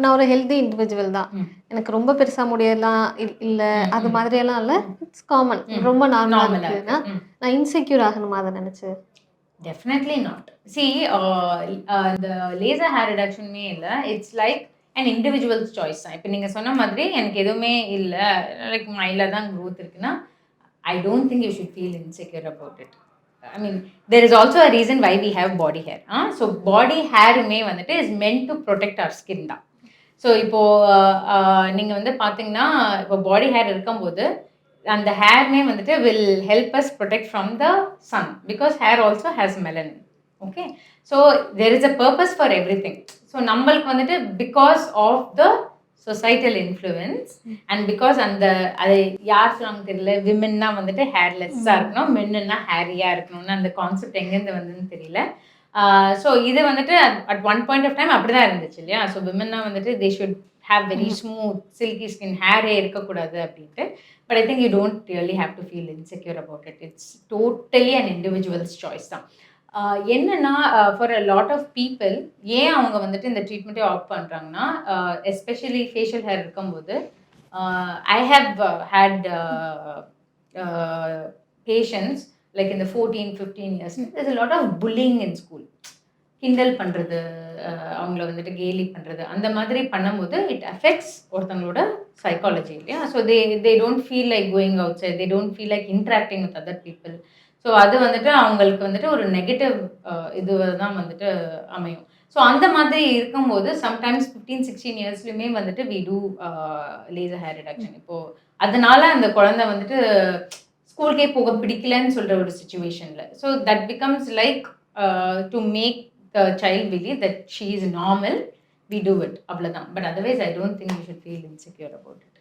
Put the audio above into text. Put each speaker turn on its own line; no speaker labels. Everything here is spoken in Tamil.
நான் ஒரு ஹெல்தி இண்டிவிஜுவல் தான். எனக்கு ரொம்ப பெருசா முடியலாம் இல்ல அது மாதிரியெல்லாம் இல்ல. It's common. ரொம்ப நார்மலா இருக்குன்னா, நான் இன்செக்யூர் ஆகணுமா அத நினைச்சு?
Definitely not. See, the laser hair reduction மே இல்ல. It's like an individual's choice தான். இப்போ நீங்க சொன்ன மாதிரி எனக்கு எதுவுமே இல்ல, லைக் மைல்டா தான் growth இருக்குன்னா, I don't think you should feel insecure about it. I mean, there is also a reason why we have body hair. So body hair மே வந்துட்டு is meant to protect our skin தான். ஸோ இப்போ நீங்க வந்து பார்த்தீங்கன்னா, இப்போ பாடி ஹேர் இருக்கும்போது அந்த ஹேர்மே வந்துட்டு will help us protect from the sun because hair also has melanin. Okay, so there is a purpose for everything. So நம்மளுக்கு வந்துட்டு because of the societal influence and because அந்த அது யார் சொன்னாங்க தெரியல, விமென்னா வந்துட்டு ஹேர்லெஸ்ஸாக இருக்கணும், மென்னுன்னா ஹேரியாக இருக்கணும்னு அந்த கான்செப்ட் எங்கேருந்து வந்ததுன்னு தெரியல. ஸோ இது வந்துட்டு at one point of time அப்படி தான் இருந்துச்சு இல்லையா? ஸோ விமென்னா வந்துட்டு they should have very smooth silky skin, ஹேரே இருக்கக்கூடாது அப்படின்ட்டு. But I think you don't really have to feel insecure about it. It's totally and individuals choice தான். என்னன்னா for a lot of people ஏன் அவங்க வந்துட்டு இந்த ட்ரீட்மெண்ட்டே ஆப்ட் பண்ணுறாங்கன்னா, எஸ்பெஷலி ஃபேஷியல் ஹேர் இருக்கும்போது I have had patients like இந்த 14-15 years there's a lot of bullying in school. கிண்டல் பண்ணுறது, அவங்கள வந்துட்டு கேலி பண்ணுறது, அந்த மாதிரி பண்ணும்போது இட் அஃபெக்ட்ஸ் ஒருத்தவங்களோட சைக்காலஜி இல்லையா? So they don't feel like going outside, they don't feel like interacting with other people. So அது வந்துட்டு அவங்களுக்கு வந்துட்டு ஒரு நெகட்டிவ் இது தான் வந்துட்டு அமையும். ஸோ அந்த மாதிரி இருக்கும்போது சம்டைம்ஸ் 15-16 இயர்ஸ்லையுமே வந்துட்டு we do laser hair reduction. இப்போது அதனால அந்த குழந்தை வந்துட்டு ஸ்கூலுக்கே போக பிடிக்கலன்னு சொல்கிற ஒரு சுச்சுவேஷனில், so that becomes like to make the child believe that she is normal, we do it, avladhan. But otherwise I don't think you should feel insecure about it.